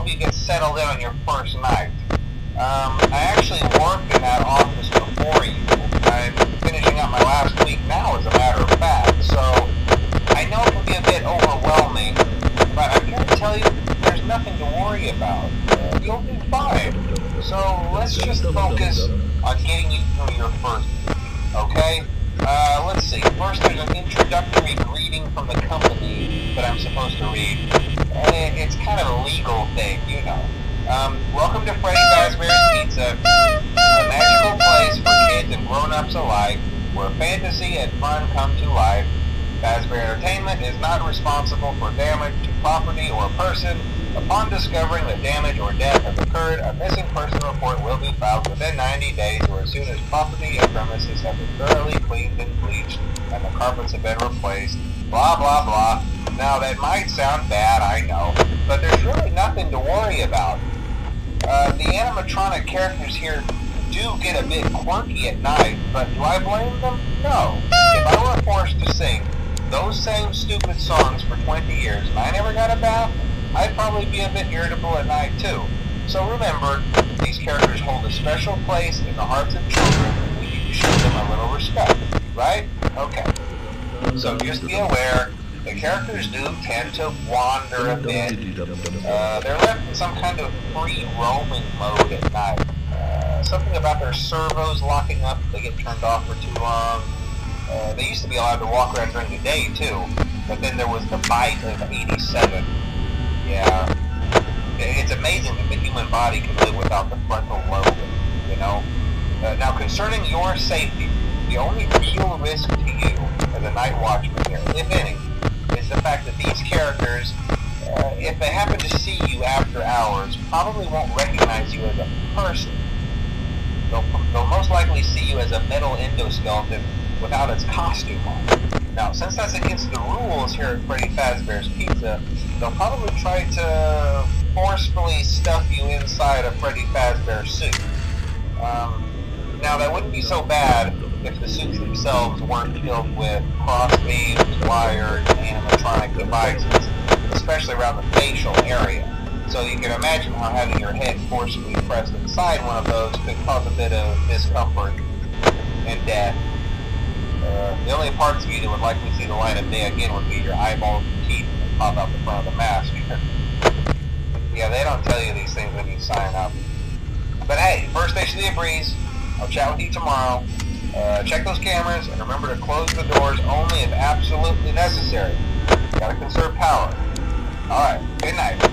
help you get settled in on your first night. I actually worked in that office before you. I'm finishing up my last week now, as a matter of fact, so I know it can be a bit overwhelming, but I'm here to tell you there's nothing to worry about. You'll do fine. So let's just focus on getting you through your first week, okay? Let's see. First, there's an introductory greeting from the company that I'm supposed to read. It's kind of a legal thing, you know. Welcome to Freddy Fazbear's Pizza, a magical place for kids and grown-ups alike, where fantasy and fun come to life. Fazbear Entertainment is not responsible for damage to property or person. Upon discovering that damage or death has occurred, a missing person report will be filed within 90 days or as soon as property and premises have been thoroughly cleaned and bleached and the carpets have been replaced. Blah, blah, blah. Now, that might sound bad, I know, but there's really nothing to worry about. The animatronic characters here do get a bit quirky at night, but do I blame them? No. If I were forced to sing those same stupid songs for 20 years and I never got a bath, I'd probably be a bit irritable at night too. So remember, these characters hold a special place in the hearts of children, and we need to show them a little respect, right? Okay. So just be aware, the characters do tend to wander a bit. They're left in some kind of free roaming mode at night. Something about their servos locking up if they get turned off for too long. They used to be allowed to walk around during the day too, but then there was the bite of 87. Yeah, it's amazing that the human body can live without the frontal lobe, you know? Now, concerning your safety, the only real risk to you as a night watchman here, if any, is the fact that these characters, if they happen to see you after hours, probably won't recognize you as a person. They'll most likely see you as a metal endoskeleton without its costume on. Now, since that's against the rules here at Freddy Fazbear's Pizza, they'll probably try to forcefully stuff you inside a Freddy Fazbear suit. Now, that wouldn't be so bad if the suits themselves weren't filled with crossbeams, wires, and animatronic devices, especially around the facial area. So you can imagine how having your head forcibly pressed inside one of those could cause a bit of discomfort and death. The only parts of you that would likely see the light of day again would be your eyeballs and teeth that pop out the front of the mask. Yeah, they don't tell you these things when you sign up. But hey, first station of the breeze. I'll chat with you tomorrow. Check those cameras and remember to close the doors only if absolutely necessary. Gotta conserve power. Alright, good night.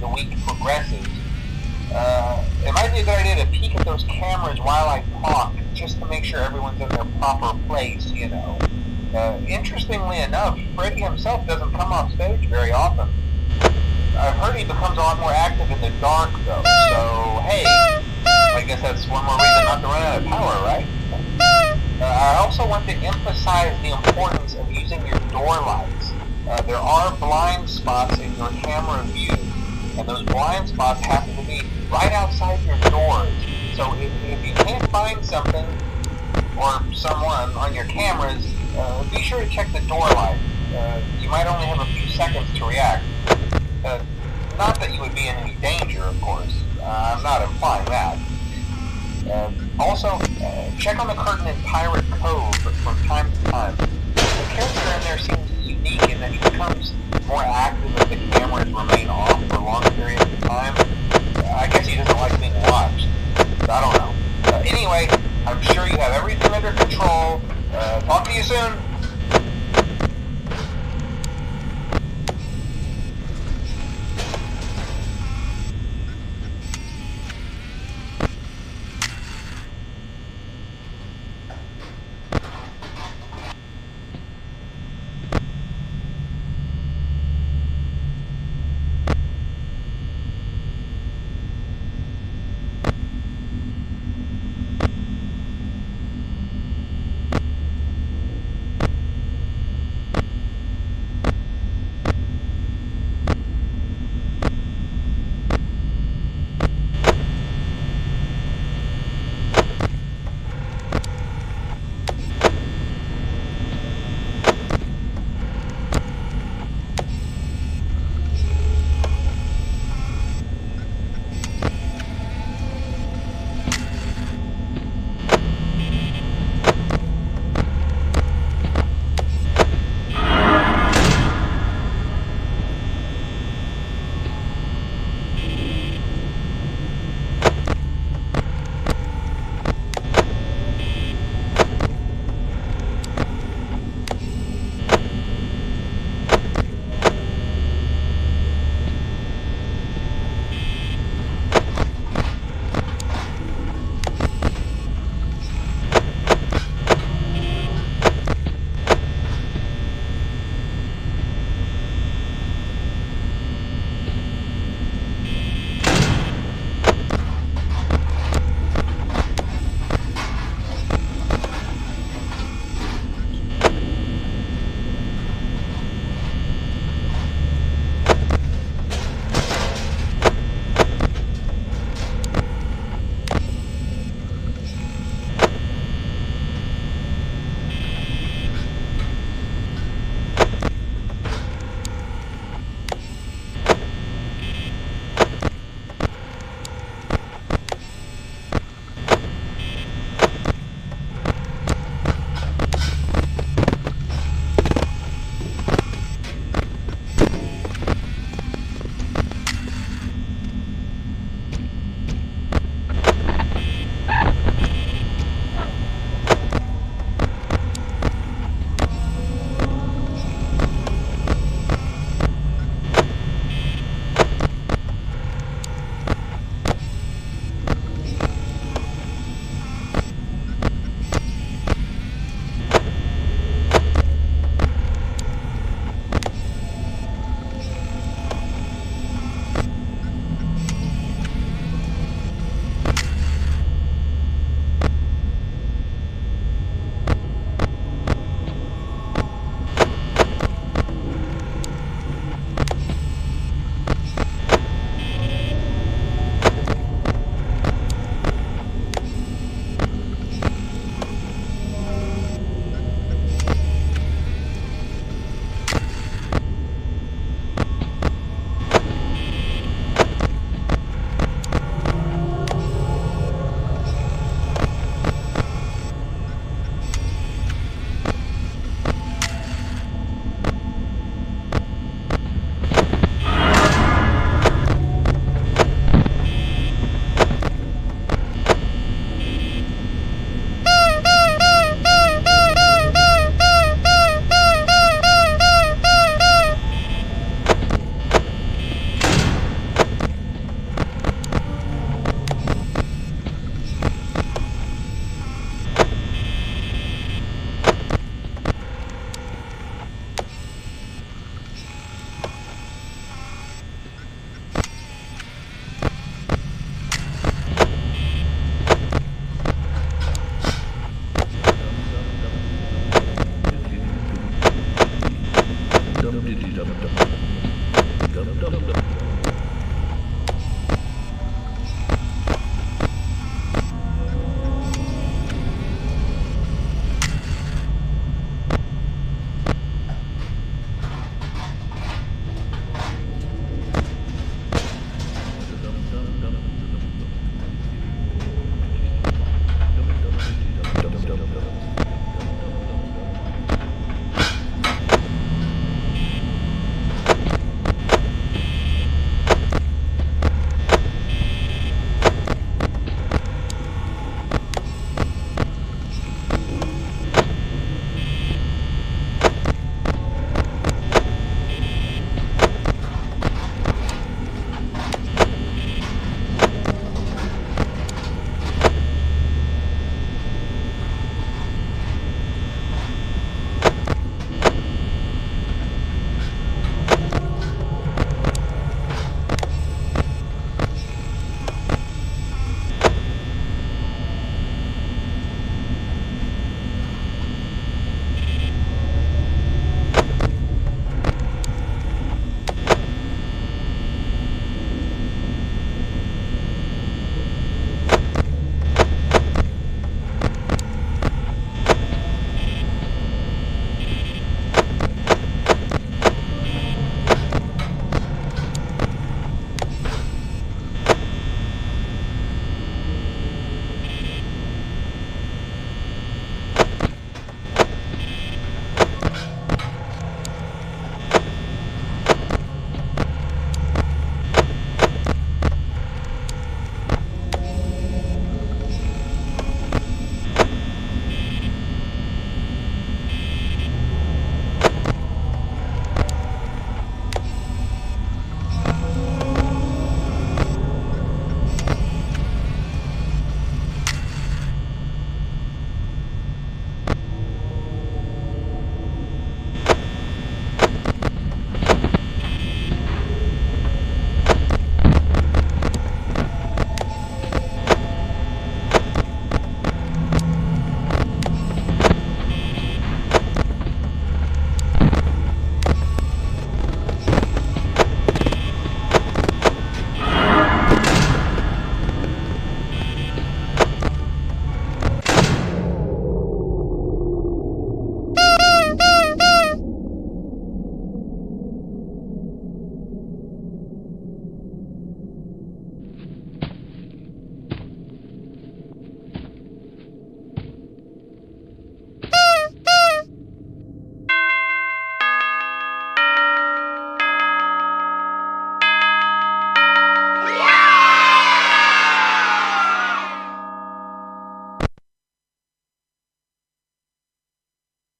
the week progresses, it might be a good idea to peek at those cameras while I talk, just to make sure everyone's in their proper place, you know. Interestingly enough, Freddy himself doesn't come off stage very often. I've heard he becomes a lot more active in the dark, though, so hey, I guess that's one more reason not to run out of power, right? I also want to emphasize the importance of using your door lights. There are blind spots in your camera view, and those blind spots happen to be right outside your doors. So if you can't find something or someone on your cameras, be sure to check the door light. You might only have a few seconds to react. Not that you would be in any danger, of course. I'm not implying that. Also, check on the curtain in Pirate Cove from time to time. The character in there seems unique in that he becomes more active if the cameras remain off for long periods of time. I guess he doesn't like being watched. I don't know. Anyway, I'm sure you have everything under control. Talk to you soon.